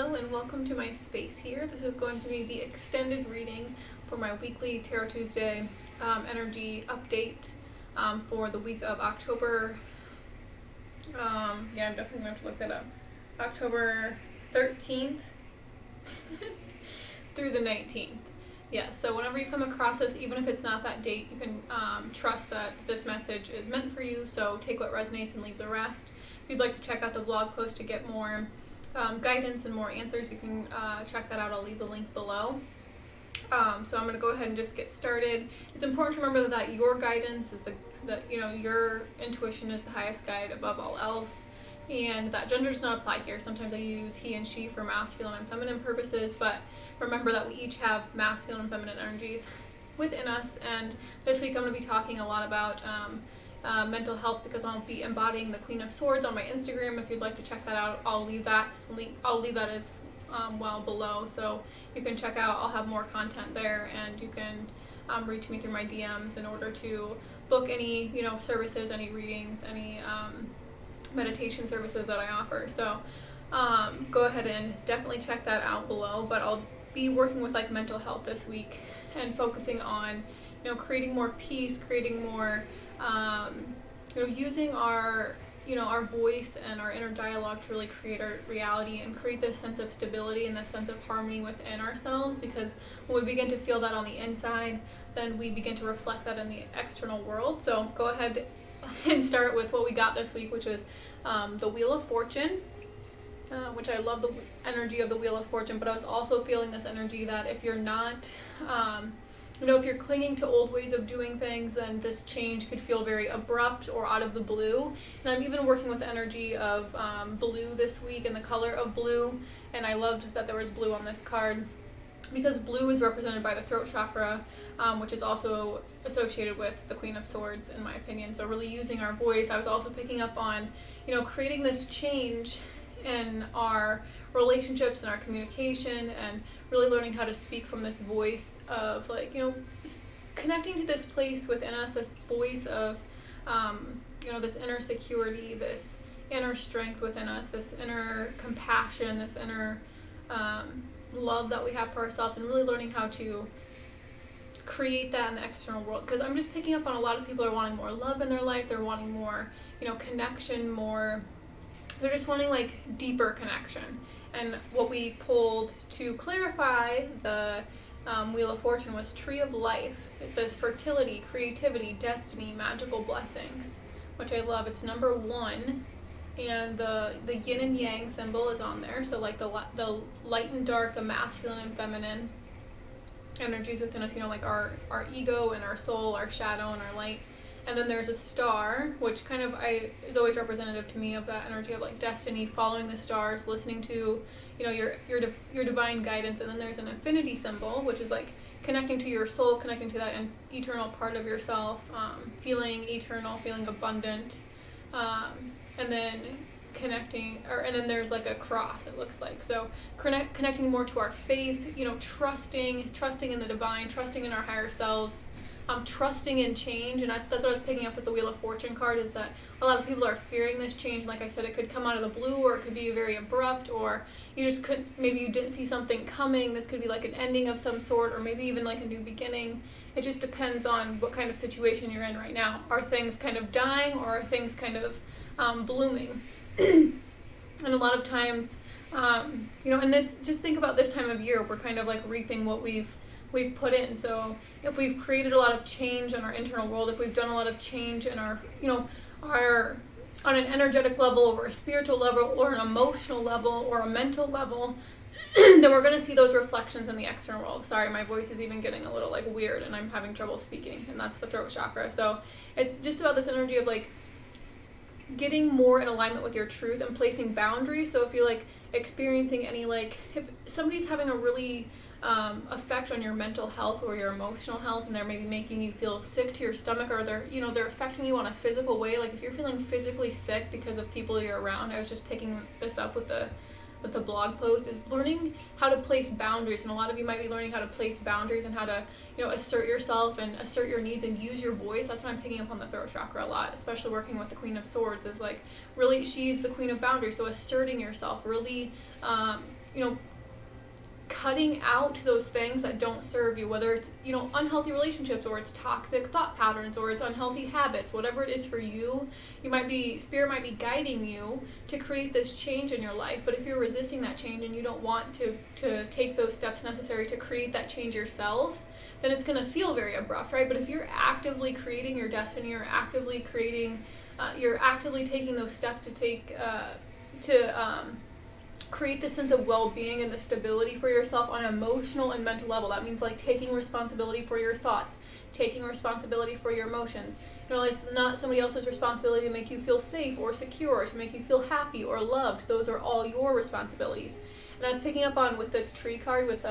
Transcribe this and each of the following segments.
Hello and welcome to my space here. This is going to be the extended reading for my weekly Tarot Tuesday energy update for the week of October. I'm definitely going to have to look that up. October 13th through the 19th. Yeah, so whenever you come across this, even if it's not that date, you can trust that this message is meant for you. So take what resonates and leave the rest. If you'd like to check out the blog post to get more guidance and more answers, you can check that out. I'll leave the link below. So I'm going to go ahead and just get started. It's important to remember that your guidance is your intuition is the highest guide above all else, and that gender does not apply here. Sometimes I use he and she for masculine and feminine purposes, but remember that we each have masculine and feminine energies within us. And this week I'm going to be talking a lot about mental health, because I'll be embodying the Queen of Swords on my Instagram. If you'd like to check that out, I'll leave that as well below, so you can check out. I'll have more content there, and you can reach me through my DMs in order to book any services, any readings, any meditation services that I offer. So go ahead and definitely check that out below. But I'll be working with mental health this week and focusing on creating more peace, creating more using our voice and our inner dialogue to really create our reality and create this sense of stability and this sense of harmony within ourselves. Because when we begin to feel that on the inside, then we begin to reflect that in the external world. So go ahead and start with what we got this week, which is the Wheel of Fortune, which I love the energy of the Wheel of Fortune. But I was also feeling this energy that if you're not if you're clinging to old ways of doing things, then this change could feel very abrupt or out of the blue. And I'm even working with the energy of blue this week and the color of blue. And I loved that there was blue on this card, because blue is represented by the throat chakra, which is also associated with the Queen of Swords, in my opinion. So really using our voice. I was also picking up on, creating this change in our relationships and our communication, and really learning how to speak from this voice of connecting to this place within us, this voice of this inner security, this inner strength within us, this inner compassion, this inner love that we have for ourselves, and really learning how to create that in the external world. Because I'm just picking up on a lot of people are wanting more love in their life. They're wanting more connection, more, they're just wanting deeper connection. And what we pulled to clarify the Wheel of Fortune was Tree of Life. It says fertility, creativity, destiny, magical blessings, which I love. It's number 1, and the yin and yang symbol is on there. So the light and dark, the masculine and feminine energies within us, our ego and our soul, our shadow and our light. And then there's a star, which is always representative to me of that energy of destiny, following the stars, listening to your divine guidance. And then there's an infinity symbol, which is connecting to your soul, connecting to that eternal part of yourself, feeling eternal, feeling abundant, and then and then there's a cross, it looks like. So connecting more to our faith, trusting in the divine, trusting in our higher selves. Trusting in change. And that's what I was picking up with the Wheel of Fortune card, is that a lot of people are fearing this change. Like I said, it could come out of the blue, or it could be very abrupt, or maybe you didn't see something coming. This could be an ending of some sort, or maybe even a new beginning. It just depends on what kind of situation you're in right now. Are things kind of dying, or are things kind of blooming? And a lot of times, and it's just think about this time of year, we're kind of reaping what we've put in. So if we've created a lot of change in our internal world, if we've done a lot of change in our on an energetic level, or a spiritual level, or an emotional level, or a mental level, then we're going to see those reflections in the external world. Sorry, my voice is even getting a little weird, and I'm having trouble speaking, and that's the throat chakra. So it's just about this energy of getting more in alignment with your truth and placing boundaries. So if you're experiencing any if somebody's having a really effect on your mental health or your emotional health, and they're maybe making you feel sick to your stomach, or they're affecting you on a physical way, if you're feeling physically sick because of people you're around. I was just picking this up with the the blog post, is learning how to place boundaries. And a lot of you might be learning how to place boundaries and how to, assert yourself and assert your needs and use your voice. That's what I'm picking up on the throat chakra a lot, especially working with the Queen of Swords, is like, really, she's the Queen of Boundaries. So asserting yourself, really, cutting out those things that don't serve you, whether it's, unhealthy relationships, or it's toxic thought patterns, or it's unhealthy habits, whatever it is for you. Spirit might be guiding you to create this change in your life, but if you're resisting that change and you don't want to take those steps necessary to create that change yourself, then it's going to feel very abrupt, right? But if you're actively creating your destiny, or actively you're actively taking those steps to create this sense of well-being and the stability for yourself on an emotional and mental level. That means like taking responsibility for your thoughts, taking responsibility for your emotions. It's not somebody else's responsibility to make you feel safe or secure, to make you feel happy or loved. Those are all your responsibilities. And I was picking up on with this tree card with,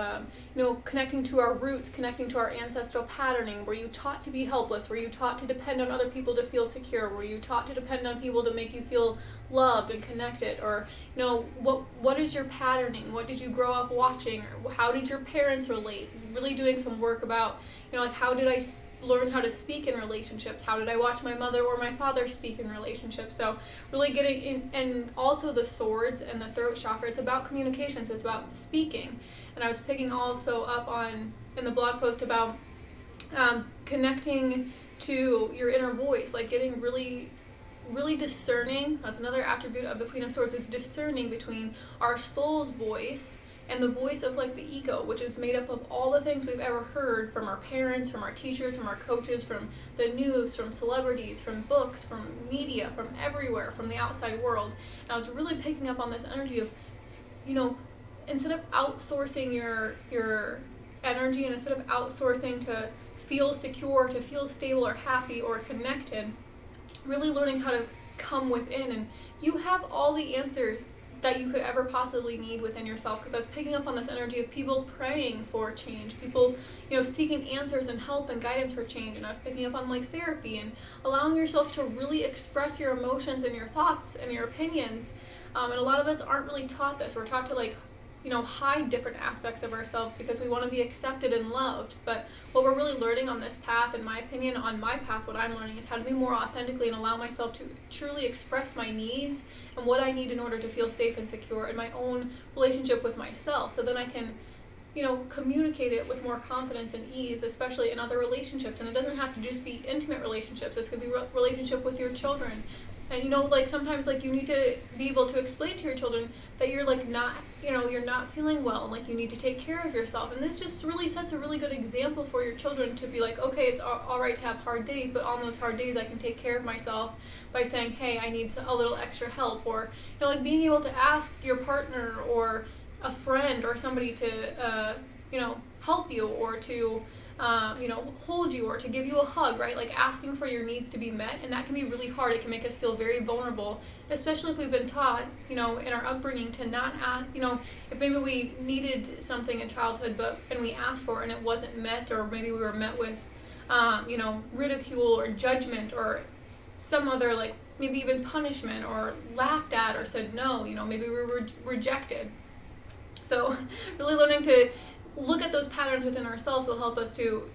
connecting to our roots, connecting to our ancestral patterning. Were you taught to be helpless? Were you taught to depend on other people to feel secure? Were you taught to depend on people to make you feel loved and connected? Or, what is your patterning? What did you grow up watching? Or how did your parents relate? Really doing some work about, how did I learn how to speak in relationships? How did I watch my mother or my father speak in relationships? So really getting in, and also the swords and the throat chakra, it's about communications, it's about speaking. And I was picking also up on in the blog post about connecting to your inner voice, like getting really discerning. That's another attribute of the Queen of Swords, is discerning between our soul's voice and the voice of like the ego, which is made up of all the things we've ever heard from our parents, from our teachers, from our coaches, from the news, from celebrities, from books, from media, from everywhere, from the outside world. And I was really picking up on this energy of, instead of outsourcing your energy, and instead of outsourcing to feel secure, to feel stable or happy or connected, really learning how to come within. And you have all the answers that you could ever possibly need within yourself, because I was picking up on this energy of people praying for change, people, seeking answers and help and guidance for change. And I was picking up on like therapy and allowing yourself to really express your emotions and your thoughts and your opinions. And a lot of us aren't really taught this. We're taught to hide different aspects of ourselves because we want to be accepted and loved. But what we're really learning on this path, in my opinion, on my path, what I'm learning is how to be more authentically and allow myself to truly express my needs and what I need in order to feel safe and secure in my own relationship with myself. So then I can, communicate it with more confidence and ease, especially in other relationships. And it doesn't have to just be intimate relationships. This could be relationship with your children. And sometimes you need to be able to explain to your children that you're not, you're not feeling well, and you need to take care of yourself. And this just really sets a really good example for your children to be like, okay, it's all right to have hard days, but on those hard days I can take care of myself by saying, hey, I need a little extra help. Or, being able to ask your partner or a friend or somebody to, help you, or to hold you, or to give you a hug, right? Asking for your needs to be met. And that can be really hard. It can make us feel very vulnerable, especially if we've been taught, in our upbringing to not ask, if maybe we needed something in childhood, and we asked for it and it wasn't met, or maybe we were met with, ridicule or judgment or some other, maybe even punishment, or laughed at or said no, maybe we were rejected. So really learning to look at those patterns within ourselves will help us to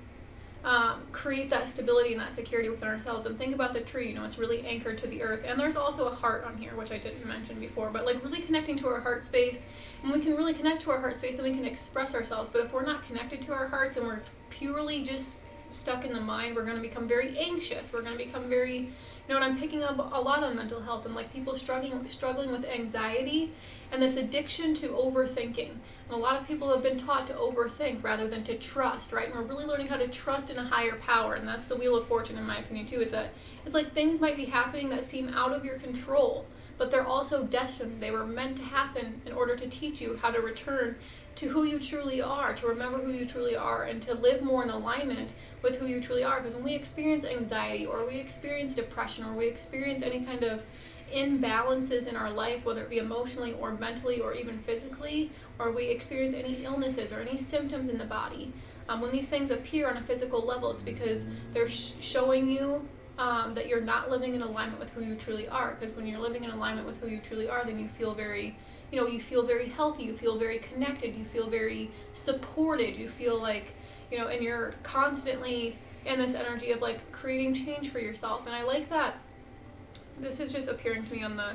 create that stability and that security within ourselves. And think about the tree, it's really anchored to the earth. And there's also a heart on here, which I didn't mention before, but really connecting to our heart space. And we can really connect to our heart space, and we can express ourselves. But if we're not connected to our hearts and we're purely just stuck in the mind, we're going to become very anxious. We're going to become very, and I'm picking up a lot on mental health and people struggling with anxiety and this addiction to overthinking. And a lot of people have been taught to overthink rather than to trust, right? And we're really learning how to trust in a higher power. And that's the Wheel of Fortune, in my opinion, too, is that it's things might be happening that seem out of your control, but they're also destined. They were meant to happen in order to teach you how to return to who you truly are, to remember who you truly are, and to live more in alignment with who you truly are. Because when we experience anxiety, or we experience depression, or we experience any kind of imbalances in our life, whether it be emotionally or mentally or even physically, or we experience any illnesses or any symptoms in the body, when these things appear on a physical level, it's because they're showing you that you're not living in alignment with who you truly are. Because when you're living in alignment with who you truly are, then you feel very you feel very healthy, you feel very connected, you feel very supported, you feel like, and you're constantly in this energy of like creating change for yourself. And I like that. This is just appearing to me on the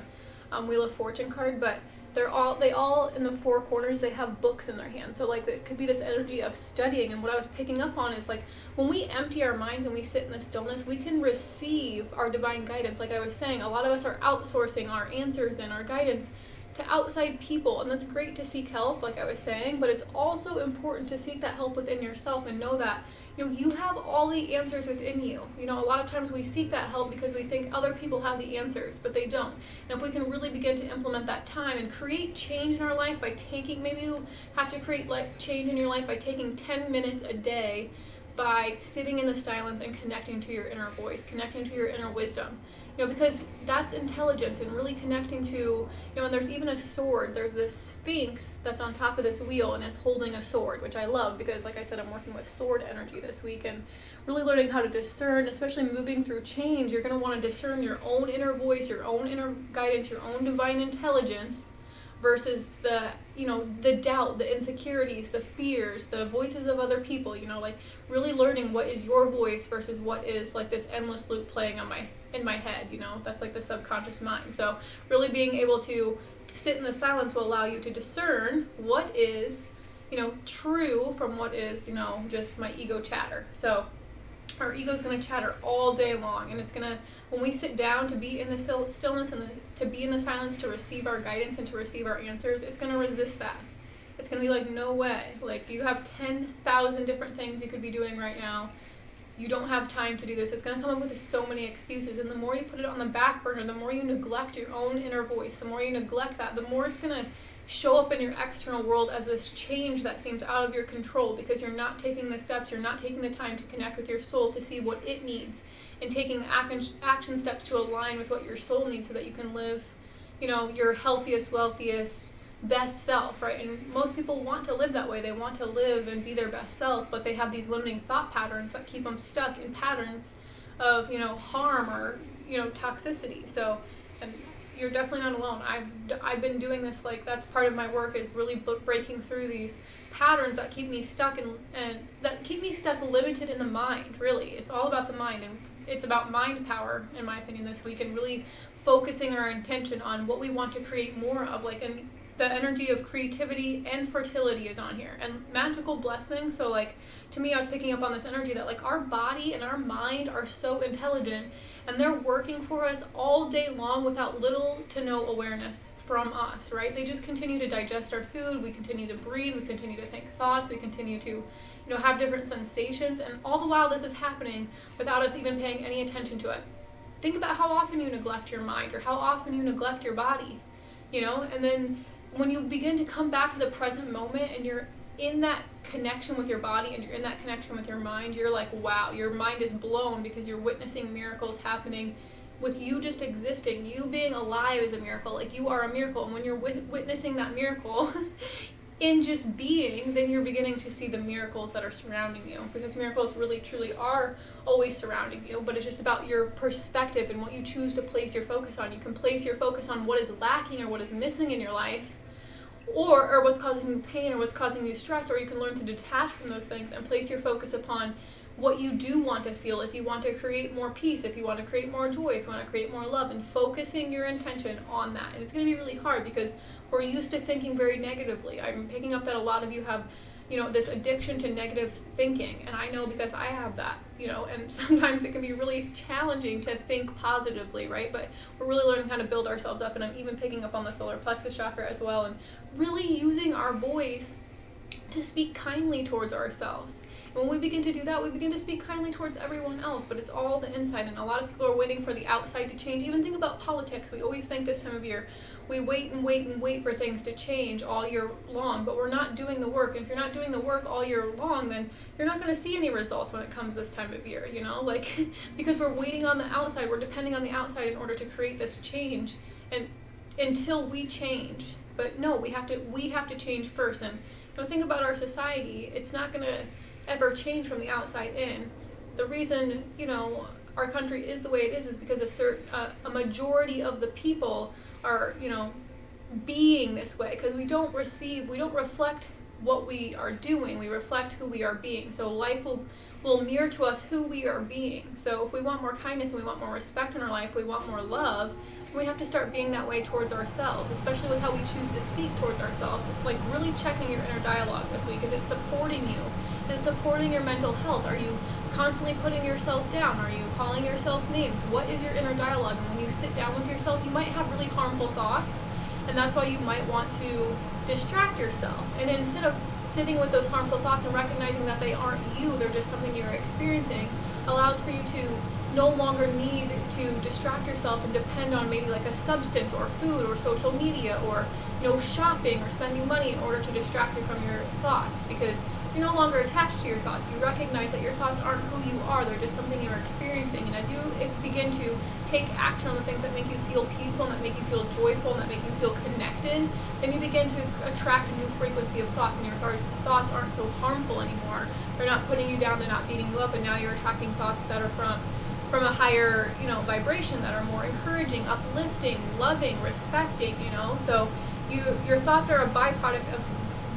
Wheel of Fortune card, but they all in the four corners, they have books in their hands. So like it could be this energy of studying. And what I was picking up on is like when we empty our minds and we sit in the stillness, we can receive our divine guidance. Like I was saying, a lot of us are outsourcing our answers and our guidance to outside people, and that's great to seek help, like I was saying, but it's also important to seek that help within yourself and know that you have all the answers within you. A lot of times we seek that help because we think other people have the answers, but they don't. And if we can really begin to implement that time and create change in our life by maybe you have to create change in your life by taking 10 minutes a day, by sitting in the silence and connecting to your inner voice, connecting to your inner wisdom. Because that's intelligence, and really connecting to, and there's even a sword. There's this sphinx that's on top of this wheel, and it's holding a sword, which I love because, like I said, I'm working with sword energy this week and really learning how to discern, especially moving through change. You're going to want to discern your own inner voice, your own inner guidance, your own divine intelligence versus the doubt, the insecurities, the fears, the voices of other people, like really learning what is your voice versus what is like this endless loop playing in my head, that's like the subconscious mind. So really being able to sit in the silence will allow you to discern what is, true from what is, just my ego chatter. So our ego's going to chatter all day long, and it's going to, when we sit down to be in the stillness and to be in the silence to receive our guidance and to receive our answers, it's going to resist that. It's going to be like, no way. Like, you have 10,000 different things you could be doing right now. You don't have time to do this. It's going to come up with so many excuses, and the more you put it on the back burner, the more you neglect your own inner voice, the more you neglect that, the more it's going to show up in your external world as this change that seems out of your control because you're not taking the steps, you're not taking the time to connect with your soul to see what it needs and taking action steps to align with what your soul needs so that you can live, your healthiest, wealthiest, best self, right? And most people want to live that way. They want to live and be their best self, but they have these limiting thought patterns that keep them stuck in patterns of, harm or, toxicity. So, and you're definitely not alone. I've been doing this, like, that's part of my work, is really breaking through these patterns that keep me stuck and that keep me stuck limited in the mind, really. It's all about the mind, and it's about mind power, in my opinion, this week, and really focusing our intention on what we want to create more of, like, and the energy of creativity and fertility is on here, and magical blessing. So, like, to me, I was picking up on this energy that, like, our body and our mind are so intelligent, and they're working for us all day long without little to no awareness from us, right? They just continue to digest our food, we continue to breathe, we continue to think thoughts, we continue to, have different sensations, and all the while this is happening without us even paying any attention to it. Think about how often you neglect your mind or how often you neglect your body, and then when you begin to come back to the present moment and you're in that connection with your body and you're in that connection with your mind, you're like, wow, your mind is blown because you're witnessing miracles happening with you just existing. You being alive is a miracle. Like, you are a miracle. And when you're witnessing that miracle in just being, then you're beginning to see the miracles that are surrounding you, because miracles really truly are always surrounding you, but it's just about your perspective and what you choose to place your focus on. You can place your focus on what is lacking or what is missing in your life, or what's causing you pain or what's causing you stress, or you can learn to detach from those things and place your focus upon what you do want to feel. If you want to create more peace, if you want to create more joy, if you want to create more love, and focusing your intention on that. And it's going to be really hard because we're used to thinking very negatively. I'm picking up that a lot of you have, this addiction to negative thinking, and I know because I have that, and sometimes it can be really challenging to think positively, right? But we're really learning how to build ourselves up, and I'm even picking up on the solar plexus chakra as well, and really using our voice to speak kindly towards ourselves. When we begin to do that, we begin to speak kindly towards everyone else, but it's all the inside, and a lot of people are waiting for the outside to change. Even think about politics. We always think this time of year, we wait and wait and wait for things to change all year long, but we're not doing the work. And if you're not doing the work all year long, then you're not going to see any results when it comes this time of year, because we're waiting on the outside, we're depending on the outside in order to create this change, and until we change. But no, we have to change first. And think about our society. It's not going to ever change from the outside in. The reason, our country is the way it is because a majority of the people are, being this way, because we don't reflect what we are doing, we reflect who we are being. So life will mirror to us who we are being. So if we want more kindness and we want more respect in our life, we want more love, we have to start being that way towards ourselves, especially with how we choose to speak towards ourselves. Like really checking your inner dialogue this week. Is it supporting you? Is it supporting your mental health? Are you constantly putting yourself down? Are you calling yourself names? What is your inner dialogue? And when you sit down with yourself, you might have really harmful thoughts, and that's why you might want to distract yourself. And instead of sitting with those harmful thoughts and recognizing that they aren't you, they're just something you're experiencing, allows for you to no longer need to distract yourself and depend on maybe like a substance or food or social media or shopping or spending money in order to distract you from your thoughts, because you're no longer attached to your thoughts. You recognize that your thoughts aren't who you are, they're just something you're experiencing. And as you begin to take action on the things that make you feel peaceful, and that make you feel joyful, and that make you feel connected, then you begin to attract a new frequency of thoughts, and your thoughts aren't so harmful anymore. They're not putting you down, they're not beating you up, and now you're attracting thoughts that are from a higher, vibration, that are more encouraging, uplifting, loving, respecting, So your thoughts are a byproduct of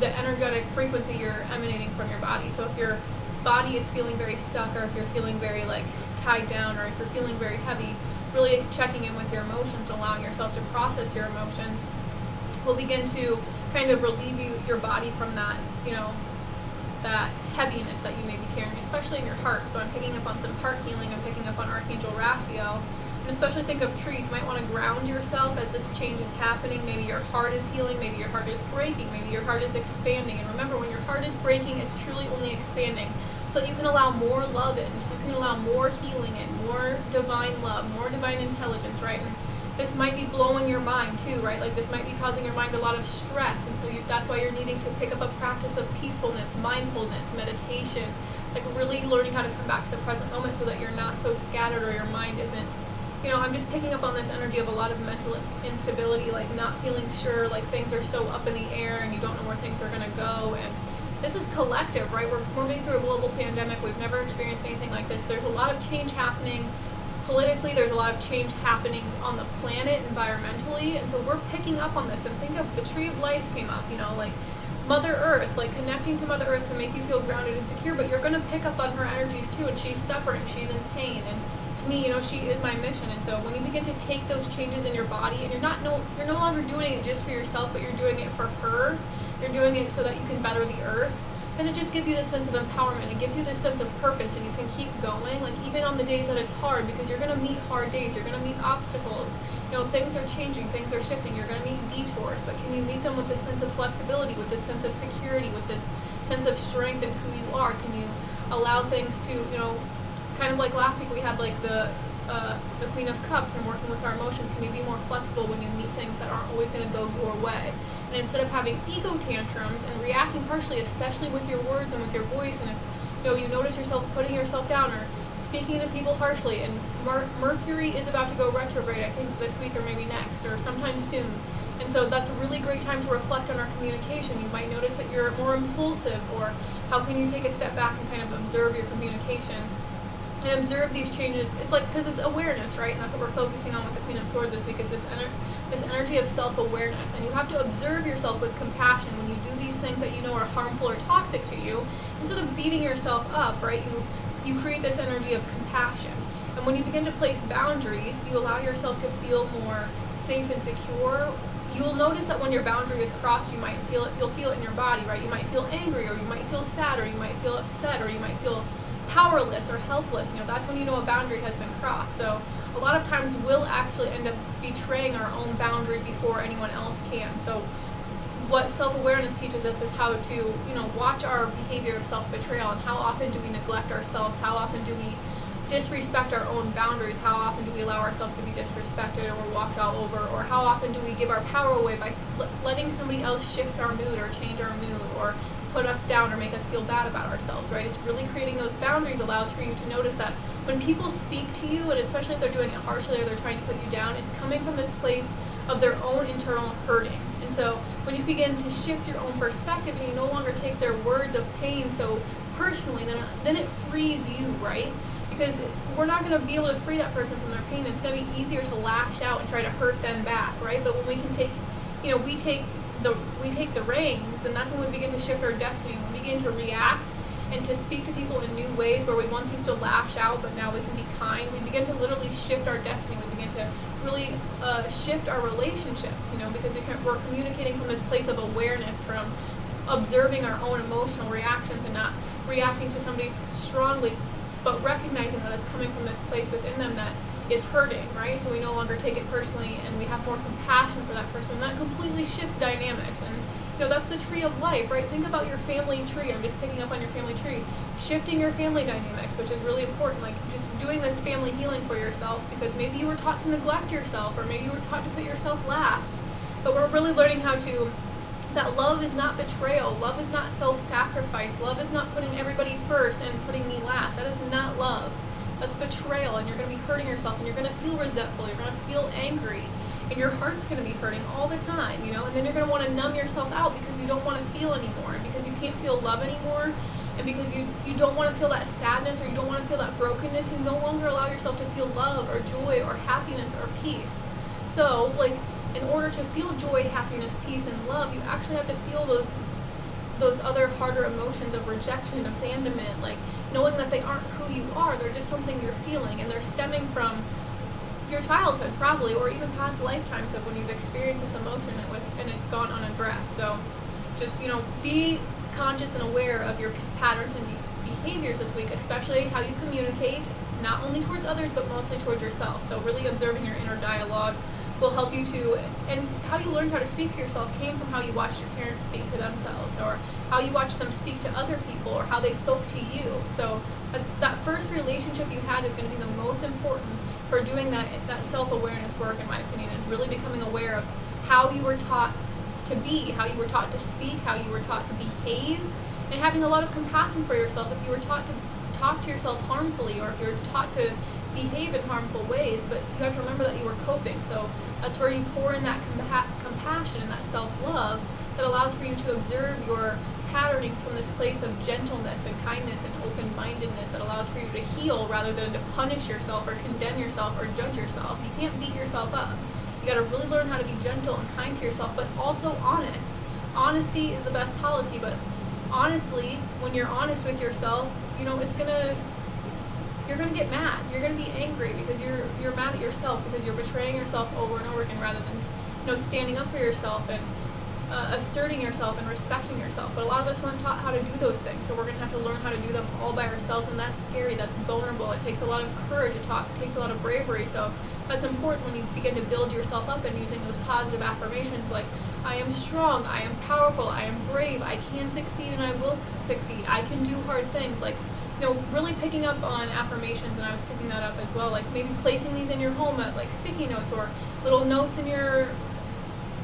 the energetic frequency you're emanating from your body. So if your body is feeling very stuck, or if you're feeling very tied down, or if you're feeling very heavy, really checking in with your emotions and allowing yourself to process your emotions will begin to kind of relieve your body from that, that heaviness that you may be carrying, especially in your heart. So I'm picking up on some heart healing. I'm picking up on Archangel Raphael. And especially think of trees. You might want to ground yourself as this change is happening. Maybe your heart is healing. Maybe your heart is breaking. Maybe your heart is expanding. And remember, when your heart is breaking, it's truly only expanding. So that you can allow more love in. So you can allow more healing in, more divine love, more divine intelligence, right? And this might be blowing your mind too, right? Like this might be causing your mind a lot of stress. And so that's why you're needing to pick up a practice of peacefulness, mindfulness, meditation, like really learning how to come back to the present moment so that you're not so scattered, or your mind isn't, I'm just picking up on this energy of a lot of mental instability, like not feeling sure, like things are so up in the air and you don't know where things are going to go. And this is collective, right? We're moving through a global pandemic. We've never experienced anything like this. There's a lot of change happening politically. There's a lot of change happening on the planet environmentally. And so we're picking up on this. And think of the tree of life came up, like Mother Earth, like connecting to Mother Earth to make you feel grounded and secure, but you're going to pick up on her energies too. And she's suffering. She's in pain. And to me, she is my mission. And so when you begin to take those changes in your body, and you're no longer doing it just for yourself, but you're doing it for her, you're doing it so that you can better the earth, then it just gives you this sense of empowerment. It gives you this sense of purpose, and you can keep going, like even on the days that it's hard, because you're going to meet hard days, you're going to meet obstacles, things are changing, things are shifting, you're going to meet detours, but can you meet them with this sense of flexibility, with this sense of security, with this sense of strength in who you are? Can you allow things to, kind of like last week we had like the Queen of Cups and working with our emotions. Can you be more flexible when you meet things that aren't always going to go your way? And instead of having ego tantrums and reacting harshly, especially with your words and with your voice, and if you notice yourself putting yourself down or speaking to people harshly, and Mercury is about to go retrograde, I think this week or maybe next or sometime soon. And so that's a really great time to reflect on our communication. You might notice that you're more impulsive, or how can you take a step back and kind of observe your communication and observe these changes. It's like, because it's awareness, right? And that's what we're focusing on with the Queen of Swords this week, is this energy of self-awareness. And you have to observe yourself with compassion when you do these things that are harmful or toxic to you. Instead of beating yourself up, right, you create this energy of compassion. And when you begin to place boundaries, you allow yourself to feel more safe and secure. You'll notice that when your boundary is crossed, you'll feel it in your body, right? You might feel angry, or you might feel sad, or you might feel upset, or you might feel powerless or helpless. That's when a boundary has been crossed. So a lot of times we'll actually end up betraying our own boundary before anyone else can. So what self-awareness teaches us is how to, watch our behavior of self-betrayal, and how often do we neglect ourselves, how often do we disrespect our own boundaries, how often do we allow ourselves to be disrespected or walked all over, or how often do we give our power away by letting somebody else shift our mood or change our mood or put us down or make us feel bad about ourselves, right? It's really creating those boundaries allows for you to notice that when people speak to you, and especially if they're doing it harshly or they're trying to put you down, it's coming from this place of their own internal hurting. And so when you begin to shift your own perspective and you no longer take their words of pain so personally, then it frees you, right? Because we're not going to be able to free that person from their pain. It's going to be easier to lash out and try to hurt them back, right? But when we can take we take the reins, then that's when we begin to shift our destiny. We begin to react and to speak to people in new ways where we once used to lash out, but now we can be kind. We begin to literally shift our destiny. We begin to really shift our relationships, because we're communicating from this place of awareness, from observing our own emotional reactions and not reacting to somebody strongly, but recognizing that it's coming from this place within them that is hurting, right? So we no longer take it personally, and we have more compassion for that person. And that completely shifts dynamics. And that's the tree of life, right? Think about your family tree. I'm just picking up on your family tree. Shifting your family dynamics, which is really important. Like just doing this family healing for yourself, because maybe you were taught to neglect yourself, or maybe you were taught to put yourself last. But we're really learning that love is not betrayal. Love is not self-sacrifice. Love is not putting everybody first and putting me last. That is not love. That's betrayal, and you're going to be hurting yourself, and you're going to feel resentful, you're going to feel angry, and your heart's going to be hurting all the time, and then you're going to want to numb yourself out because you don't want to feel anymore, and because you can't feel love anymore, and because you don't want to feel that sadness, or you don't want to feel that brokenness. You no longer allow yourself to feel love or joy or happiness or peace. So, in order to feel joy, happiness, peace, and love, you actually have to feel those other harder emotions of rejection, abandonment, knowing that they aren't who you are. They're just something you're feeling, and they're stemming from your childhood probably, or even past lifetimes of when you've experienced this emotion and it's gone unaddressed. So just be conscious and aware of your patterns and behaviors this week, especially how you communicate, not only towards others but mostly towards yourself. So really observing your inner dialogue will help you and how you learned how to speak to yourself came from how you watched your parents speak to themselves, or how you watched them speak to other people, or how they spoke to you. So that first relationship you had is going to be the most important for doing that self-awareness work, in my opinion, is really becoming aware of how you were taught to be, how you were taught to speak, how you were taught to behave, and having a lot of compassion for yourself if you were taught to talk to yourself harmfully, or if you were taught to behave in harmful ways. But you have to remember that you were coping. So that's where you pour in that compassion and that self-love that allows for you to observe your patternings from this place of gentleness and kindness and open-mindedness, that allows for you to heal rather than to punish yourself or condemn yourself or judge yourself. You can't beat yourself up. You got to really learn how to be gentle and kind to yourself, but also honest. Honesty is the best policy, but honestly, when you're honest with yourself, you're gonna get mad. You're gonna be angry because you're mad at yourself, because you're betraying yourself over and over again, rather than standing up for yourself and asserting yourself and respecting yourself. But a lot of us weren't taught how to do those things, so we're gonna have to learn how to do them all by ourselves, and that's scary. That's vulnerable. It takes a lot of courage. It takes a lot of bravery. So that's important when you begin to build yourself up and using those positive affirmations like, I am strong, I am powerful, I am brave, I can succeed and I will succeed, I can do hard things. Really picking up on affirmations, and I was picking that up as well, maybe placing these in your home at sticky notes or little notes in your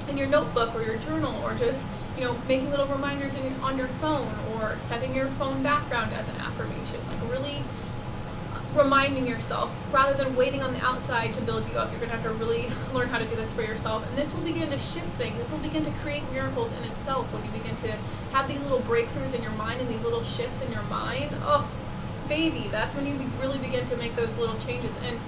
notebook or your journal, or just making little reminders on your phone, or setting your phone background as an affirmation. Really reminding yourself rather than waiting on the outside to build you up. You're going to have to really learn how to do this for yourself, and this will begin to shift things. This will begin to create miracles in itself when you begin to have these little breakthroughs in your mind and these little shifts in your mind. Oh baby, that's when you really begin to make those little changes. And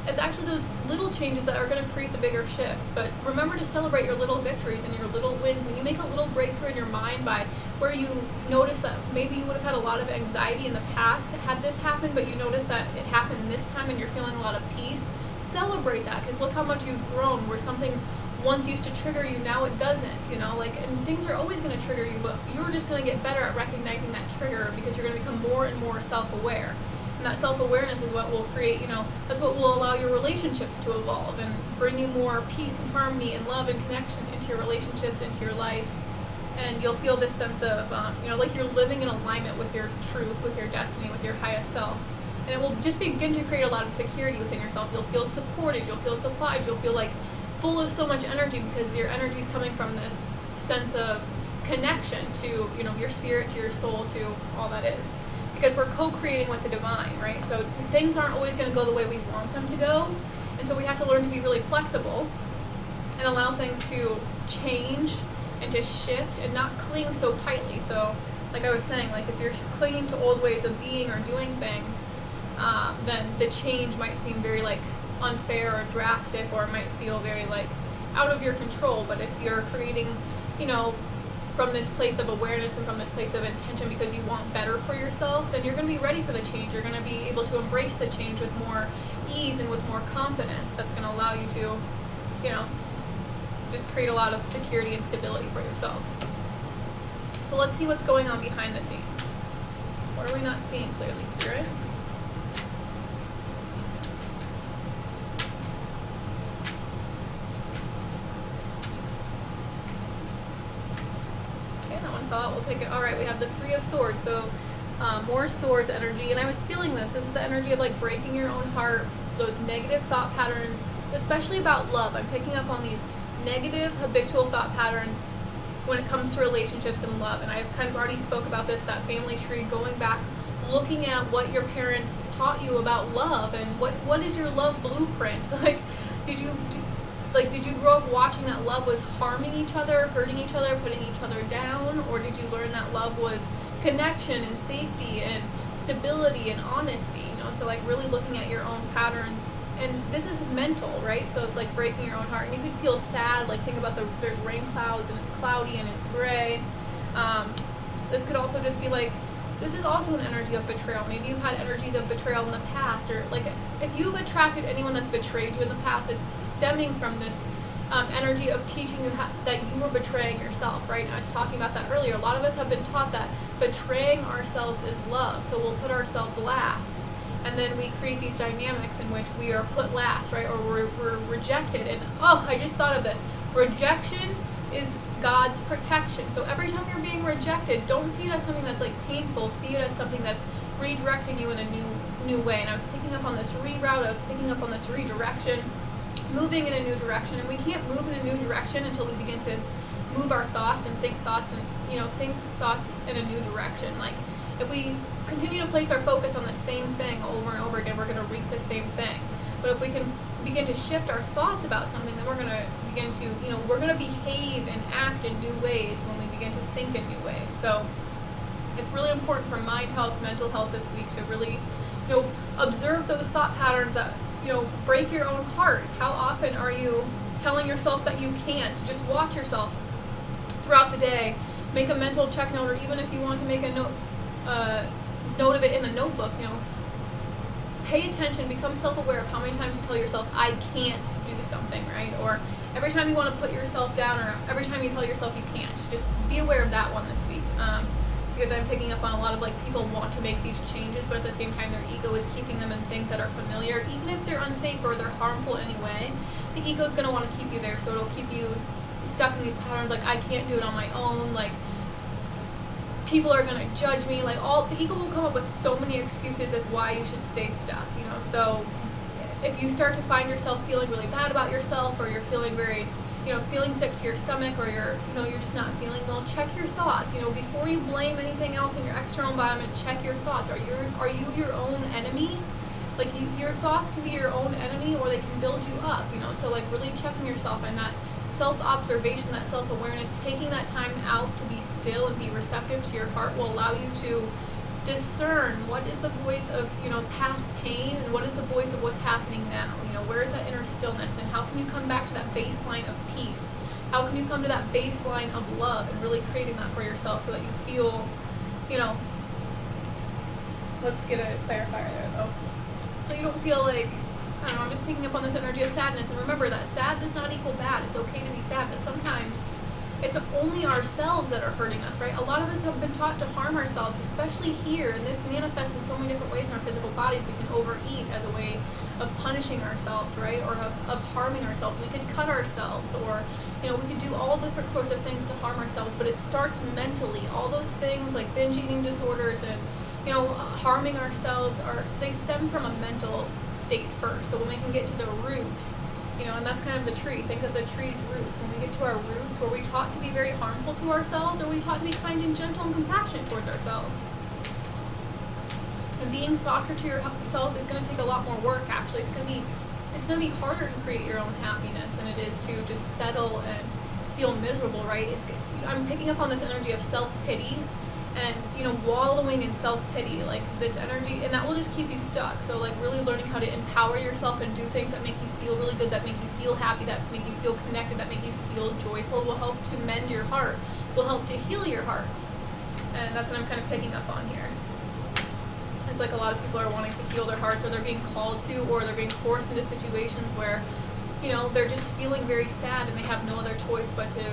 it's actually those little changes that are going to create the bigger shifts. But remember to celebrate your little victories and your little wins. When you make a little breakthrough in your mind by where you notice that maybe you would have had a lot of anxiety in the past had this happened, but you notice that it happened this time and you're feeling a lot of peace, celebrate that, because look how much you've grown. Where something once used to trigger you, now it doesn't, and things are always going to trigger you, but you're just going to get better at recognizing that trigger, because you're going to become more and more self-aware. And that self-awareness is what will create, that's what will allow your relationships to evolve and bring you more peace and harmony and love and connection into your relationships, into your life. And you'll feel this sense of, like you're living in alignment with your truth, with your destiny, with your highest self. And it will just begin to create a lot of security within yourself. You'll feel supported, you'll feel supplied, you'll feel full of so much energy, because your energy is coming from this sense of connection to, your spirit, to your soul, to all that is. Because we're co-creating with the divine, right? So things aren't always going to go the way we want them to go. And so we have to learn to be really flexible and allow things to change and to shift and not cling so tightly. So like I was saying, if you're clinging to old ways of being or doing things, then the change might seem very unfair or drastic, or it might feel very out of your control. But if you're creating, you know, from this place of awareness and from this place of intention because you want better for yourself, then you're going to be ready for the change. You're going to be able to embrace the change with more ease and with more confidence. That's going to allow you to, you know, just create a lot of security and stability for yourself. So let's see what's going on behind the scenes. What are we not seeing clearly, Spirit? We'll take it. All right, we have the Three of Swords, so more swords energy, and I was feeling this. This is the energy of like breaking your own heart, those negative thought patterns, especially about love. I'm picking up on these negative habitual thought patterns when it comes to relationships and love, and I've kind of already spoke about this, that family tree, going back, looking at what your parents taught you about love, and what is your love blueprint? Like, did you grow up watching that love was harming each other, hurting each other, putting each other down? Or did you learn that love was connection and safety and stability and honesty? You know, so like really looking at your own patterns. And this is mental, right? So it's like breaking your own heart. And you could feel sad, like think about there's rain clouds and it's cloudy and it's gray. This could also just be like, this is also an energy of betrayal. Maybe you've had energies of betrayal in the past, or like if you've attracted anyone that's betrayed you in the past, it's stemming from this energy of teaching you that you were betraying yourself, right? And I was talking about that earlier. A lot of us have been taught that betraying ourselves is love, so we'll put ourselves last. And then we create these dynamics in which we are put last, right? Or we're rejected. And I just thought of this. Rejection is God's protection. So every time you're being rejected, don't see it as something that's like painful. See it as something that's redirecting you in a new way. And I was picking up on this reroute. I was picking up on this redirection, moving in a new direction. And we can't move in a new direction until we begin to move our thoughts and think thoughts and think thoughts in a new direction. Like if we continue to place our focus on the same thing over and over again, we're going to reap the same thing. But if we can begin to shift our thoughts about something, then we're going to begin to, we're going to behave and act in new ways when we begin to think in new ways. So it's really important for mind health, mental health this week to really, observe those thought patterns that, break your own heart. How often are you telling yourself that you can't? Just watch yourself throughout the day. Make a mental check note, or even if you want to make a note of it in a notebook, pay attention, become self-aware of how many times you tell yourself, I can't do something, right? Or every time you want to put yourself down, or every time you tell yourself you can't. Just be aware of that one this week. Because I'm picking up on a lot of people want to make these changes, but at the same time their ego is keeping them in things that are familiar. Even if they're unsafe or they're harmful in any way, the ego is going to want to keep you there, so it'll keep you stuck in these patterns, like I can't do it on my own, like people are going to judge me, the ego will come up with so many excuses as why you should stay stuck, so if you start to find yourself feeling really bad about yourself, or you're feeling very, feeling sick to your stomach, or you're just not feeling well, check your thoughts, before you blame anything else in your external environment, check your thoughts. Are you your own enemy? Your thoughts can be your own enemy, or they can build you up, so really checking yourself, and that self-observation, that self-awareness, taking that time out to be still and be receptive to your heart will allow you to discern what is the voice of, past pain, and what is the voice of what's happening now. Where is that inner stillness, and how can you come back to that baseline of peace? How can you come to that baseline of love and really creating that for yourself so that you feel, let's get a clarifier there though. So you don't feel like, I don't know, I'm just picking up on this energy of sadness. And remember that sad does not equal bad. It's okay to be sad, but sometimes it's only ourselves that are hurting us, right? A lot of us have been taught to harm ourselves, especially here, and this manifests in so many different ways in our physical bodies. We can overeat as a way of punishing ourselves, right? Or of harming ourselves. We could cut ourselves, or, we could do all different sorts of things to harm ourselves, but it starts mentally. All those things like binge eating disorders and harming ourselves, they stem from a mental state first. So when we can get to the root, and that's kind of the tree. Think of the tree's roots. When we get to our roots, were we taught to be very harmful to ourselves, or were we taught to be kind and gentle and compassionate towards ourselves? And being softer to yourself is going to take a lot more work. Actually, it's going to be harder to create your own happiness than it is to just settle and feel miserable, right? I'm picking up on this energy of self-pity. and, wallowing in self-pity, like this energy, and that will just keep you stuck. So like really learning how to empower yourself and do things that make you feel really good, that make you feel happy, that make you feel connected, that make you feel joyful, will help to mend your heart, will help to heal your heart. And that's what I'm kind of picking up on here. It's like a lot of people are wanting to heal their hearts, or they're being called to, or they're being forced into situations where, they're just feeling very sad and they have no other choice but to,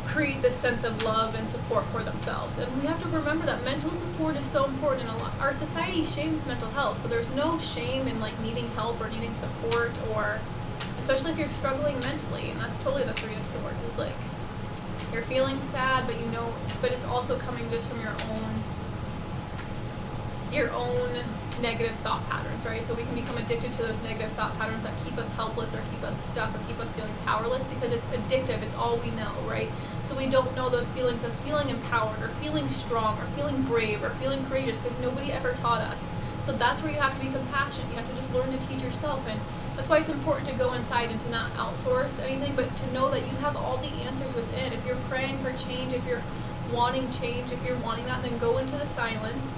create this sense of love and support for themselves. And we have to remember that mental support is so important. In our society shames mental health, so there's no shame in like needing help or needing support, or especially if you're struggling mentally. And that's totally the Three of Swords, is like you're feeling sad, but it's also coming just from your own negative thought patterns, right? So we can become addicted to those negative thought patterns that keep us helpless or keep us stuck or keep us feeling powerless, because it's addictive. It's all we know, right? So we don't know those feelings of feeling empowered or feeling strong or feeling brave or feeling courageous, because nobody ever taught us. So that's where you have to be compassionate. You have to just learn to teach yourself. And that's why it's important to go inside and to not outsource anything, but to know that you have all the answers within. If you're praying for change, if you're wanting change, if you're wanting that, then go into the silence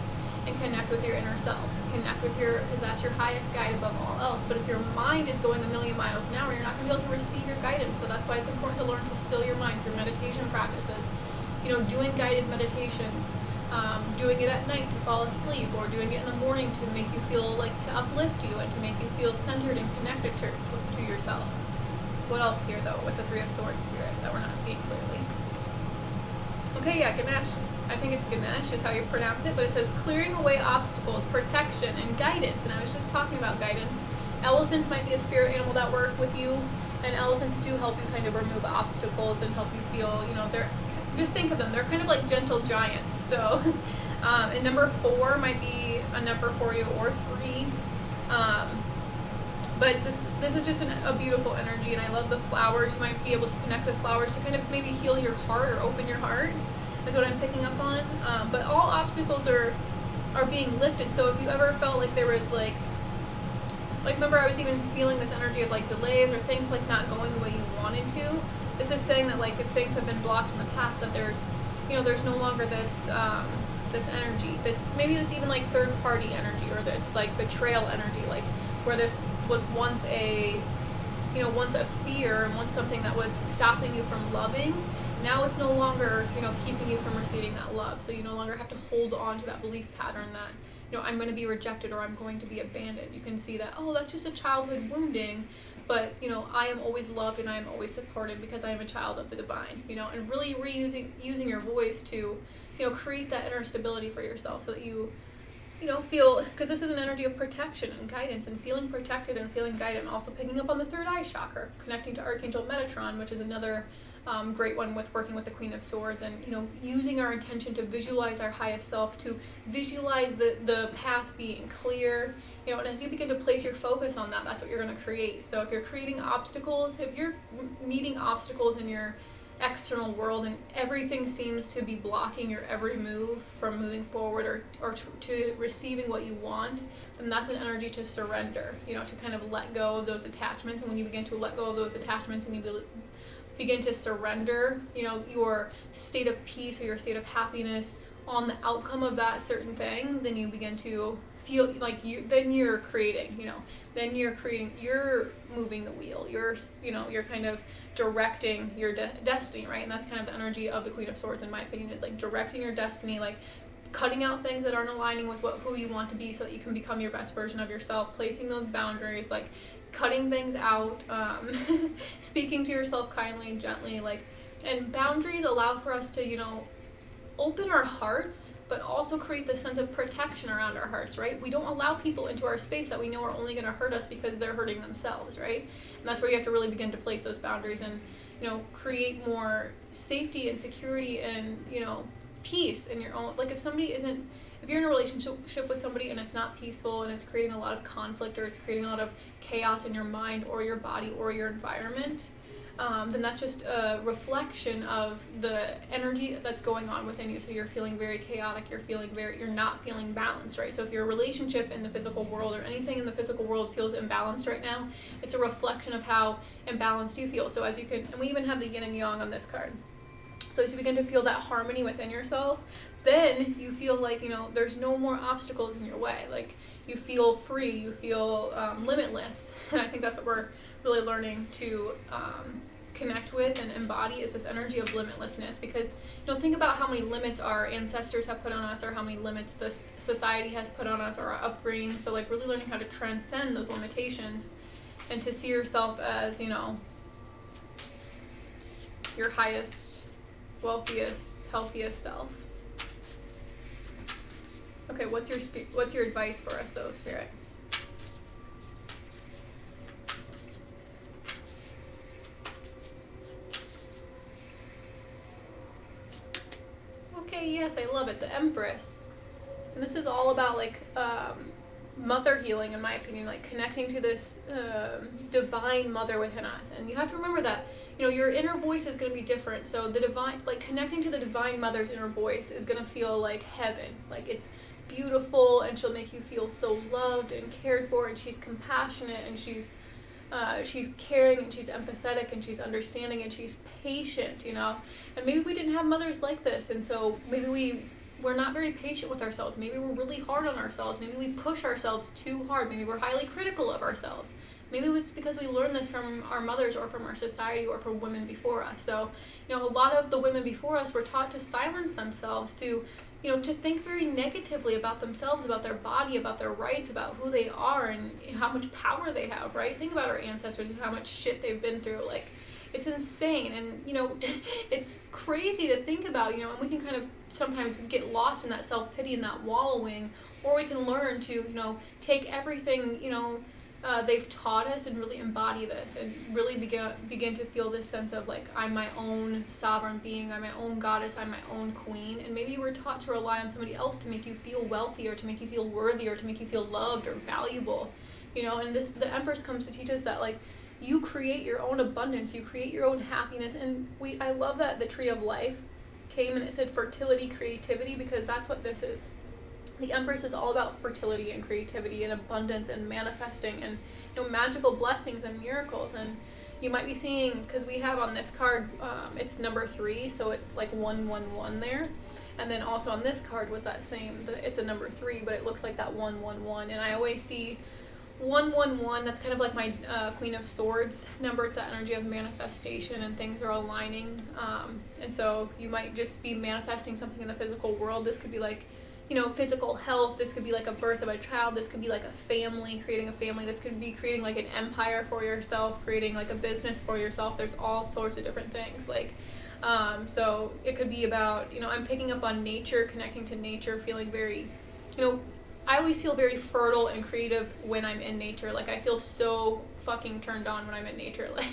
and connect with your inner self. Connect with because that's your highest guide above all else. But if your mind is going a million miles an hour, you're not going to be able to receive your guidance. So that's why it's important to learn to still your mind through meditation practices. Doing guided meditations, doing it at night to fall asleep, or doing it in the morning to make you feel like, to uplift you and to make you feel centered and connected to yourself. What else here though with the Three of Swords spirit that we're not seeing clearly? Okay, yeah, Ganesh. I think it's Ganesh is how you pronounce it, but it says clearing away obstacles, protection, and guidance. And I was just talking about guidance. Elephants might be a spirit animal that work with you, and elephants do help you kind of remove obstacles and help you feel, just think of them. They're kind of like gentle giants. So, and number 4 might be a number for you, or 3. But this is just a beautiful energy, and I love the flowers. You might be able to connect with flowers to kind of maybe heal your heart or open your heart, is what I'm picking up on. But all obstacles are being lifted. So if you ever felt like there was like remember I was even feeling this energy of like delays or things like not going the way you wanted to. This is saying that like if things have been blocked in the past, that there's no longer this this energy, this even like third party energy, or this like betrayal energy, like where this was once a fear and once something that was stopping you from loving. Now it's no longer, keeping you from receiving that love. So you no longer have to hold on to that belief pattern that, I'm going to be rejected or I'm going to be abandoned. You can see that, that's just a childhood wounding, but, I am always loved and I am always supported because I am a child of the divine, and really using your voice to, create that inner stability for yourself so that you feel, because this is an energy of protection and guidance and feeling protected and feeling guided. I'm also picking up on the third eye chakra, connecting to Archangel Metatron, which is another great one with working with the Queen of Swords, and using our intention to visualize our highest self, to visualize the path being clear, and as you begin to place your focus on that, that's what you're going to create. So if you're creating obstacles, if you're meeting obstacles in your external world and everything seems to be blocking your every move from moving forward or to receiving what you want, then that's an energy to surrender, to kind of let go of those attachments. And when you begin to let go of those attachments and you begin to surrender, your state of peace or your state of happiness on the outcome of that certain thing, then you begin to feel like you're creating, you're moving the wheel, you're kind of directing your destiny, right? And that's kind of the energy of the Queen of Swords, in my opinion, is like directing your destiny, like cutting out things that aren't aligning with who you want to be so that you can become your best version of yourself, placing those boundaries, like cutting things out, speaking to yourself kindly and gently, and boundaries allow for us to, open our hearts, but also create this sense of protection around our hearts, right? We don't allow people into our space that we know are only going to hurt us because they're hurting themselves, right? And that's where you have to really begin to place those boundaries and, create more safety and security and, peace in your own, like if you're in a relationship with somebody and it's not peaceful and it's creating a lot of conflict or it's creating a lot of chaos in your mind or your body or your environment, then that's just a reflection of the energy that's going on within you. So you're feeling very chaotic, you're not feeling balanced, right? So if your relationship in the physical world or anything in the physical world feels imbalanced right now, it's a reflection of how imbalanced you feel. So and we even have the yin and yang on this card. So as you begin to feel that harmony within yourself, then you feel like, there's no more obstacles in your way. Like, you feel free, you feel limitless. And I think that's what we're really learning to connect with and embody, is this energy of limitlessness. Because, think about how many limits our ancestors have put on us, or how many limits this society has put on us, or our upbringing. So like really learning how to transcend those limitations and to see yourself as, your highest, wealthiest, healthiest self. Okay, what's your advice for us though, Spirit? Okay, yes, I love it. The Empress. And this is all about like mother healing, in my opinion, like connecting to this divine mother within us. And you have to remember that, your inner voice is going to be different. So the divine, like connecting to the divine mother's inner voice is going to feel like heaven. Like it's beautiful, and she'll make you feel so loved and cared for, and she's compassionate, and she's caring, and she's empathetic, and she's understanding, and she's patient, And maybe we didn't have mothers like this, and so maybe we're not very patient with ourselves. Maybe we're really hard on ourselves. Maybe we push ourselves too hard. Maybe we're highly critical of ourselves. Maybe it's because we learned this from our mothers, or from our society, or from women before us. So, a lot of the women before us were taught to silence themselves, to think very negatively about themselves, about their body, about their rights, about who they are, and how much power they have, right? Think about our ancestors and how much shit they've been through. Like, it's insane. And, it's crazy to think about, and we can kind of sometimes get lost in that self-pity and that wallowing, or we can learn to, take everything, they've taught us and really embody this, and really begin to feel this sense of like, I'm my own sovereign being, I'm my own goddess, I'm my own queen. And maybe we're taught to rely on somebody else to make you feel wealthy, or to make you feel worthy, or to make you feel loved or valuable, and the Empress comes to teach us that like, you create your own abundance, you create your own happiness. And I love that the Tree of Life came and it said fertility, creativity, because that's what this is. The Empress is all about fertility and creativity and abundance and manifesting and magical blessings and miracles. And you might be seeing, because we have on this card, it's number 3, so it's like 111 there. And then also on this card was that same, it's a number 3, but it looks like that 111. And I always see 111, that's kind of like my Queen of Swords number. It's that energy of manifestation, and things are aligning. And so you might just be manifesting something in the physical world. This could be like, physical health. This could be like a birth of a child. This could be like a family, creating a family. This could be creating like an empire for yourself, creating like a business for yourself. There's all sorts of different things. Like, so it could be about, I'm picking up on nature, connecting to nature, feeling very, I always feel very fertile and creative when I'm in nature. Like, I feel so fucking turned on when I'm in nature. Like,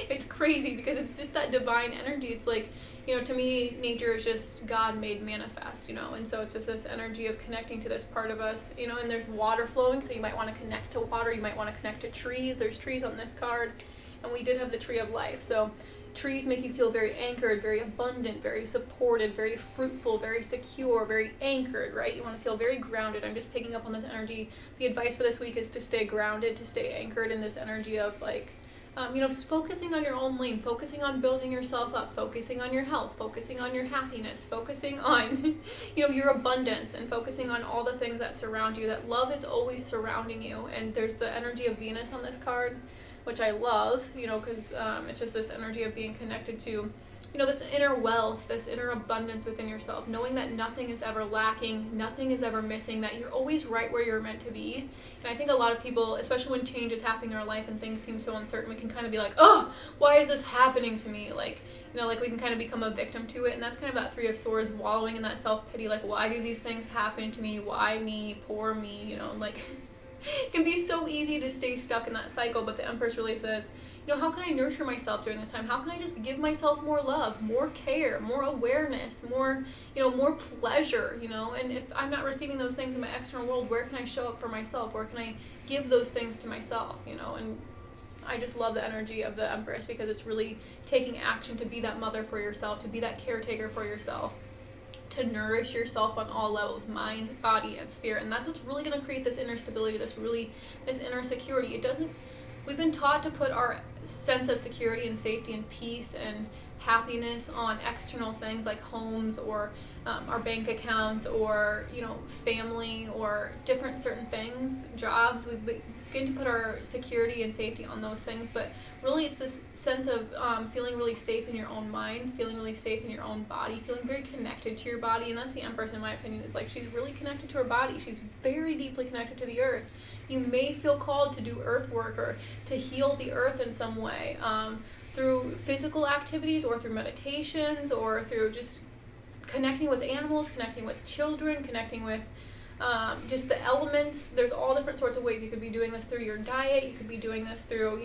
it's crazy because it's just that divine energy. It's like, to me, nature is just God made manifest, and so it's just this energy of connecting to this part of us, and there's water flowing, so you might want to connect to water, you might want to connect to trees. There's trees on this card, and we did have the Tree of Life. So trees make you feel very anchored, very abundant, very supported, very fruitful, very secure, very anchored, right? You want to feel very grounded. I'm just picking up on this energy. The advice for this week is to stay grounded, to stay anchored in this energy of like, focusing on your own lane, focusing on building yourself up, focusing on your health, focusing on your happiness, focusing on, your abundance, and focusing on all the things that surround you. That love is always surrounding you. And there's the energy of Venus on this card, which I love, because it's just this energy of being connected to, this inner wealth, this inner abundance within yourself, knowing that nothing is ever lacking, nothing is ever missing, that you're always right where you're meant to be. And I think a lot of people, especially when change is happening in our life and things seem so uncertain, we can kind of be like, oh, why is this happening to me? Like, like we can kind of become a victim to it. And that's kind of that Three of Swords, wallowing in that self-pity, like, why do these things happen to me? Why me? Poor me? Like, it can be so easy to stay stuck in that cycle. But the Empress really says, how can I nurture myself during this time? How can I just give myself more love, more care, more awareness, more, more pleasure, and if I'm not receiving those things in my external world, where can I show up for myself? Where can I give those things to myself, and I just love the energy of the Empress, because it's really taking action to be that mother for yourself, to be that caretaker for yourself, to nourish yourself on all levels, mind, body, and spirit. And that's what's really going to create this inner stability, this inner security. We've been taught to put our sense of security and safety and peace and happiness on external things like homes or our bank accounts or, family or different certain things, jobs. We begin to put our security and safety on those things, but really it's this sense of feeling really safe in your own mind, feeling really safe in your own body, feeling very connected to your body. And that's the Empress, in my opinion, is like she's really connected to her body. She's very deeply connected to the earth. You may feel called to do earth work or to heal the earth in some way, through physical activities or through meditations or through just connecting with animals, connecting with children, connecting with just the elements. There's all different sorts of ways. You could be doing this through your diet. You could be doing this through,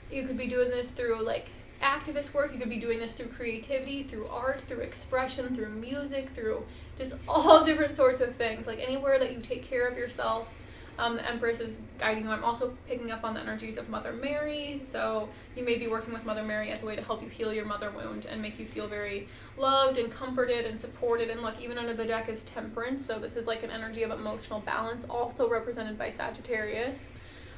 you could be doing this through like activist work. You could be doing this through creativity, through art, through expression, through music, through just all different sorts of things. Like anywhere that you take care of yourself, the Empress is guiding you. I'm also picking up on the energies of Mother Mary, so you may be working with Mother Mary as a way to help you heal your mother wound and make you feel very loved and comforted and supported. And look, even under the deck is Temperance, so this is like an energy of emotional balance, also represented by Sagittarius.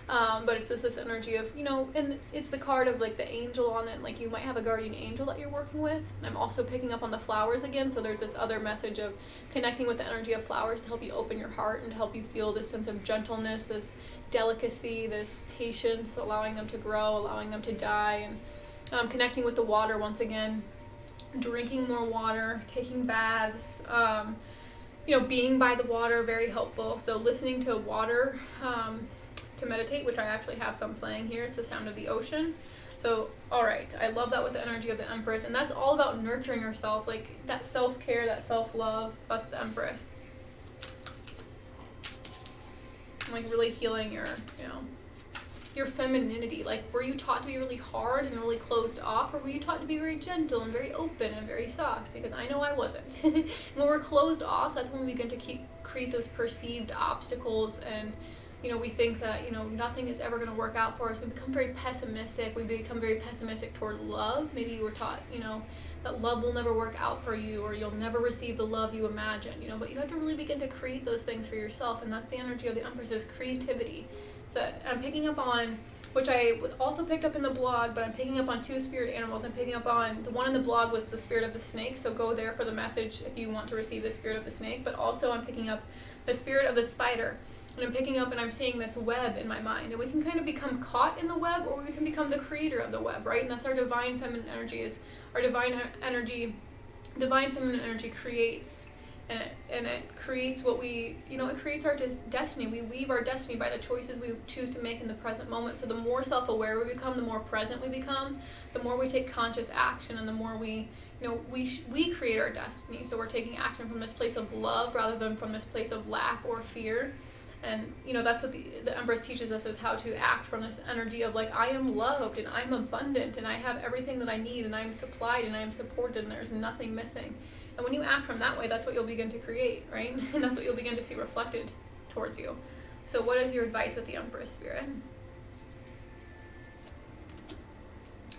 But it's just this energy of, and it's the card of like the angel on it, like you might have a guardian angel that you're working with. I'm also picking up on the flowers again, so there's this other message of connecting with the energy of flowers to help you open your heart and to help you feel this sense of gentleness, this delicacy, this patience, allowing them to grow, allowing them to die, and connecting with the water once again, drinking more water, taking baths, being by the water, very helpful. So listening to water, to meditate, which I actually have some playing here. It's the sound of the ocean. So, alright, I love that with the energy of the Empress, and that's all about nurturing yourself, like that self-care, that self-love. That's the Empress. And, like really healing your femininity. Like, were you taught to be really hard and really closed off, or were you taught to be very gentle and very open and very soft? Because I know I wasn't. When we're closed off, that's when we begin to create those perceived obstacles, and we think that, nothing is ever going to work out for us. We become very pessimistic. We become very pessimistic toward love. Maybe you were taught, that love will never work out for you, or you'll never receive the love you imagine, but you have to really begin to create those things for yourself, and that's the energy of the Empress, is creativity. So I'm picking up on, which I also picked up in the blog, but I'm picking up on two spirit animals. I'm picking up on, the one in the blog was the spirit of the snake, so go there for the message if you want to receive the spirit of the snake, but also I'm picking up the spirit of the spider. And I'm picking up and I'm seeing this web in my mind. And we can kind of become caught in the web, or we can become the creator of the web, right? And that's our divine feminine energy, is our divine feminine energy creates. And it creates what we, it creates our destiny. We weave our destiny by the choices we choose to make in the present moment. So the more self-aware we become, the more present we become, the more we take conscious action, and the more we create our destiny. So we're taking action from this place of love rather than from this place of lack or fear. And, that's what the Empress teaches us, is how to act from this energy of like, I am loved and I'm abundant and I have everything that I need and I'm supplied and I'm supported and there's nothing missing. And when you act from that way, that's what you'll begin to create, right? And that's what you'll begin to see reflected towards you. So what is your advice with the Empress spirit?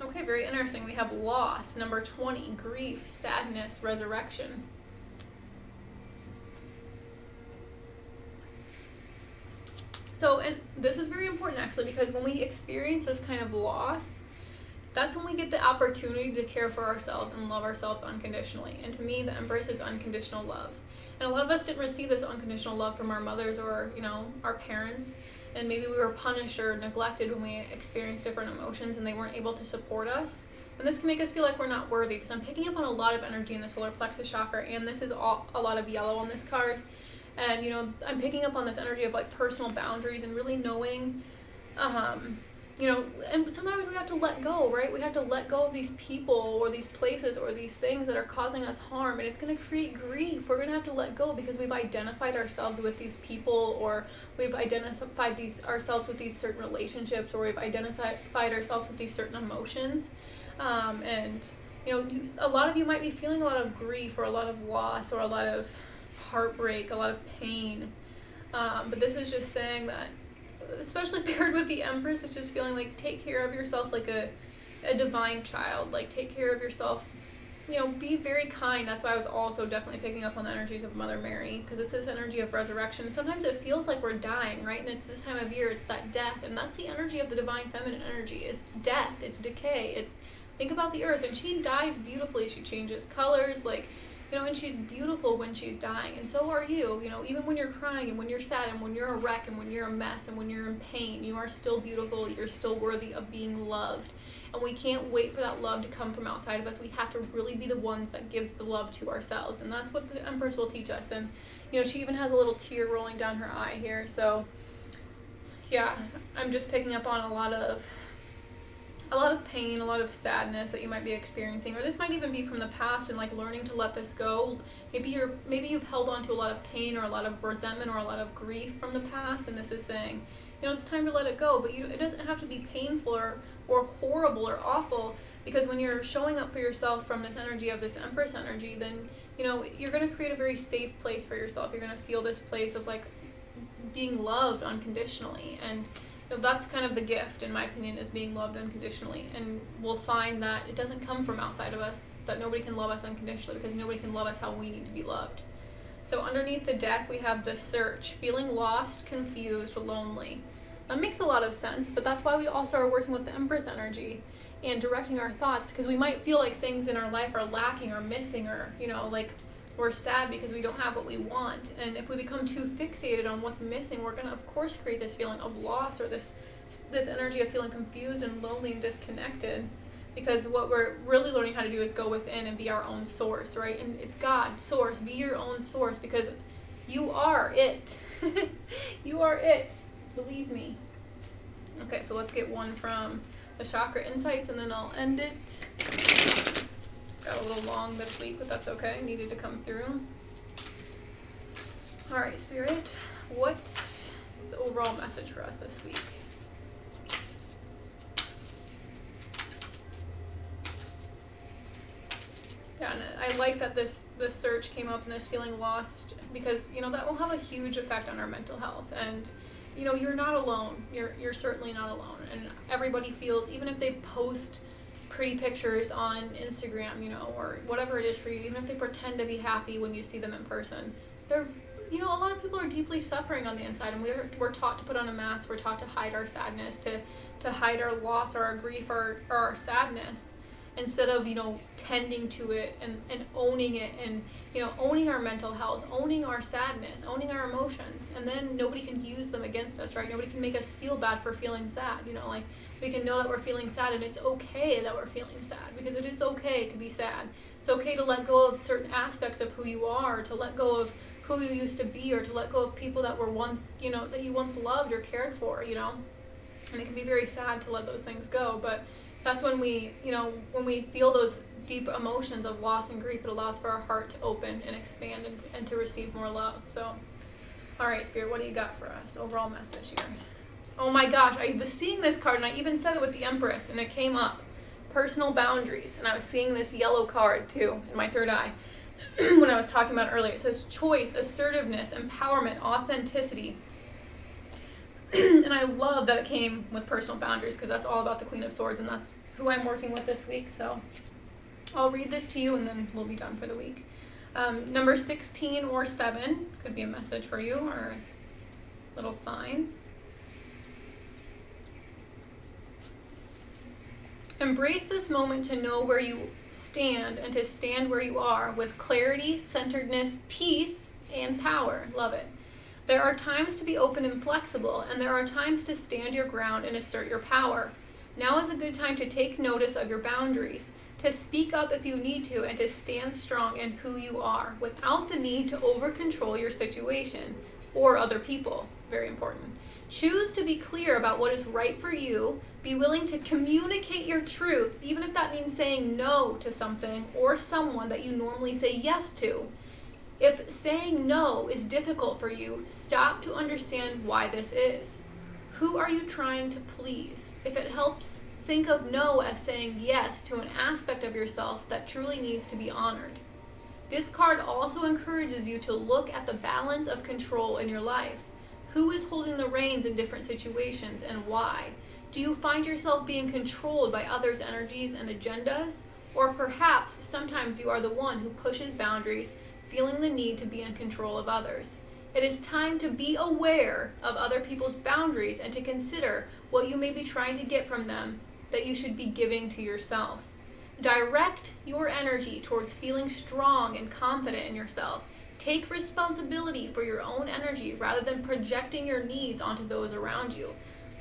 Okay, very interesting. We have loss, number 20, grief, sadness, resurrection. So, and this is very important actually, because when we experience this kind of loss, that's when we get the opportunity to care for ourselves and love ourselves unconditionally. And to me, the Empress is unconditional love. And a lot of us didn't receive this unconditional love from our mothers or, our parents. And maybe we were punished or neglected when we experienced different emotions and they weren't able to support us. And this can make us feel like we're not worthy, because I'm picking up on a lot of energy in the solar plexus chakra, and this is a lot of yellow on this card. And, I'm picking up on this energy of like personal boundaries and really knowing, and sometimes we have to let go, right? We have to let go of these people or these places or these things that are causing us harm, and it's going to create grief. We're going to have to let go because we've identified ourselves with these people, or we've identified ourselves with these certain relationships, or we've identified ourselves with these certain emotions. And, a lot of you might be feeling a lot of grief or a lot of loss or a lot of heartbreak, a lot of pain. But this is just saying that, especially paired with the Empress, it's just feeling like take care of yourself like a divine child. Like take care of yourself, be very kind. That's why I was also definitely picking up on the energies of Mother Mary, because it's this energy of resurrection. Sometimes it feels like we're dying, right? And it's this time of year, it's that death, and that's the energy of the divine feminine energy, is death, it's decay, it's Think about the earth, and she dyes beautifully. She changes colors, and she's beautiful when she's dying, and so are you. Even when you're crying and when you're sad and when you're a wreck and when you're a mess and when you're in pain, you are still beautiful. You're still worthy of being loved. And we can't wait for that love to come from outside of us. We have to really be the ones that gives the love to ourselves. And that's what the Empress will teach us. And, she even has a little tear rolling down her eye here. So, yeah, I'm just picking up on a lot of pain, a lot of sadness that you might be experiencing. Or this might even be from the past and learning to let this go. Maybe you've held on to a lot of pain or a lot of resentment or a lot of grief from the past. And this is saying, it's time to let it go. But it doesn't have to be painful or horrible or awful, because when you're showing up for yourself from this energy of this Empress energy, then you're going to create a very safe place for yourself. You're going to feel this place of being loved unconditionally, and that's kind of the gift, in my opinion, is being loved unconditionally. And we'll find that it doesn't come from outside of us, that nobody can love us unconditionally, because nobody can love us how we need to be loved. So underneath the deck we have the Search, feeling lost, confused, lonely. That makes a lot of sense, but that's why we also are working with the Empress energy and directing our thoughts, because we might feel like things in our life are lacking or missing, or, we're sad because we don't have what we want. And if we become too fixated on what's missing, we're going to, of course, create this feeling of loss, or this energy of feeling confused and lonely and disconnected. Because what we're really learning how to do is go within and be our own source, right? And it's God, source. Be your own source, because you are it. You are it. Believe me. Okay, so let's get one from the Chakra Insights, and then I'll end it. Got a little long this week, but that's okay. Needed to come through. All right, Spirit, what is the overall message for us this week? Yeah, and I like that this search came up and this feeling lost, because that will have a huge effect on our mental health. And you're not alone. You're certainly not alone. And everybody feels, even if they post pretty pictures on Instagram, or whatever it is for you, even if they pretend to be happy when you see them in person, they're, a lot of people are deeply suffering on the inside, and we're taught to put on a mask. We're taught to hide our sadness, to hide our loss or our grief or our sadness, instead of, tending to it and owning it, and, owning our mental health, owning our sadness, owning our emotions. And then nobody can use them against us, right? Nobody can make us feel bad for feeling sad, we can know that we're feeling sad, and it's okay that we're feeling sad, because it is okay to be sad. It's okay to let go of certain aspects of who you are, to let go of who you used to be, or to let go of people that were once, that you once loved or cared for, And it can be very sad to let those things go, but that's when we feel those deep emotions of loss and grief, it allows for our heart to open and expand and to receive more love. So, all right, Spirit, what do you got for us? Overall message here. Oh my gosh, I was seeing this card, and I even said it with the Empress, and it came up. Personal boundaries. And I was seeing this yellow card, too, in my third eye, when I was talking about it earlier. It says choice, assertiveness, empowerment, authenticity. And I love that it came with personal boundaries, because that's all about the Queen of Swords, and that's who I'm working with this week. So I'll read this to you, and then we'll be done for the week. Number 16 or 7 could be a message for you, or a little sign. Embrace this moment to know where you stand, and to stand where you are with clarity, centeredness, peace, and power. Love it. There are times to be open and flexible, and there are times to stand your ground and assert your power. Now is a good time to take notice of your boundaries, to speak up if you need to, and to stand strong in who you are, without the need to over-control your situation or other people. Very important. Choose to be clear about what is right for you. Be willing to communicate your truth, even if that means saying no to something or someone that you normally say yes to. If saying no is difficult for you, stop to understand why this is. Who are you trying to please? If it helps, think of no as saying yes to an aspect of yourself that truly needs to be honored. This card also encourages you to look at the balance of control in your life. Who is holding the reins in different situations, and why? Do you find yourself being controlled by others' energies and agendas? Or perhaps sometimes you are the one who pushes boundaries, feeling the need to be in control of others. It is time to be aware of other people's boundaries, and to consider what you may be trying to get from them that you should be giving to yourself. Direct your energy towards feeling strong and confident in yourself. Take responsibility for your own energy rather than projecting your needs onto those around you.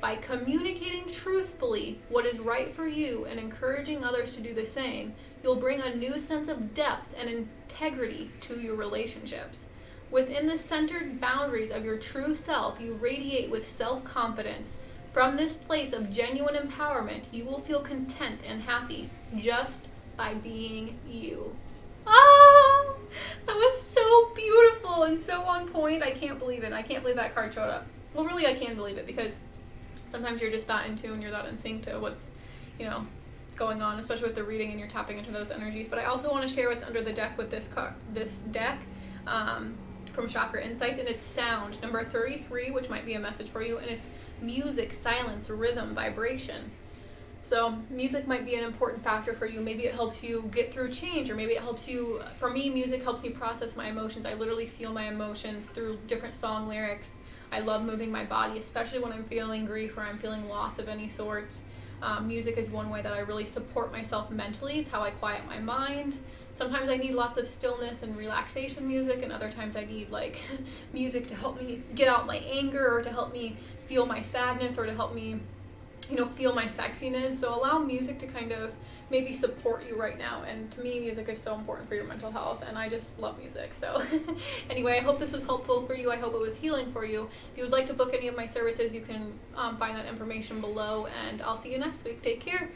By communicating truthfully what is right for you and encouraging others to do the same, you'll bring a new sense of depth and integrity to your relationships. Within the centered boundaries of your true self, you radiate with self-confidence. From this place of genuine empowerment, you will feel content and happy just by being you. Oh, that was so beautiful and so on point. I can't believe it. I can't believe that card showed up. Well, really, I can believe it because sometimes you're just that in tune, you're that in sync to what's, going on, especially with the reading and you're tapping into those energies. But I also want to share what's under the deck with this deck from Chakra Insights, and it's sound, number 33, which might be a message for you, and it's music, silence, rhythm, vibration. So music might be an important factor for you. Maybe it helps you get through change, or maybe it helps you, for me, music helps me process my emotions. I literally feel my emotions through different song lyrics. I love moving my body, especially when I'm feeling grief or I'm feeling loss of any sort. Music is one way that I really support myself mentally. It's how I quiet my mind. Sometimes I need lots of stillness and relaxation music, and other times I need music to help me get out my anger, or to help me feel my sadness, or to help me feel my sexiness. So allow music to kind of maybe support you right now. And to me, music is so important for your mental health, and I just love music. So anyway, I hope this was helpful for you. I hope it was healing for you. If you would like to book any of my services, you can find that information below, and I'll see you next week. Take care.